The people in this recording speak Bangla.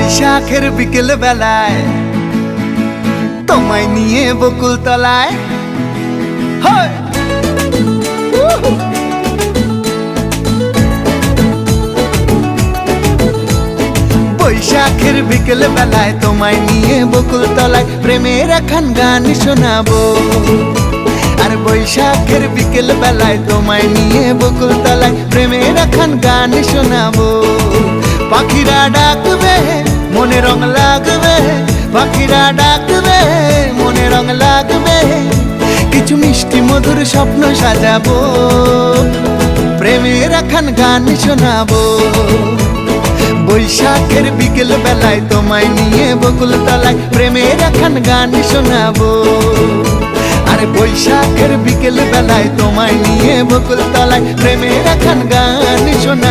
বৈশাখের বিকেল বেলায় তোমায় নিয়ে বকুল তলায় বৈশাখের বিকেল বেলায় তোমায় নিয়ে বকুল তলায় প্রেমের একখান গান শোনাবো। আর বৈশাখের বিকেল বেলায় তোমায় নিয়ে বকুল তলায় প্রেমের একখান গান শোনাবো। পাখিরা ডাকবে মনে রং লাগবে, পাখিরা ডাকবে মনে রং লাগবে, কিছু মিষ্টি মধুর স্বপ্ন সাজাবো, প্রেমের একখান গান শোনাবো। বৈশাখের বিকেল বেলায় তোমায় নিয়ে বকুল তলায় প্রেমের একখান গান শোনাবো। আরে বৈশাখের বিকেল বেলায় তোমায় নিয়ে বকুল তলায় প্রেমের একখান গান শোনাবো।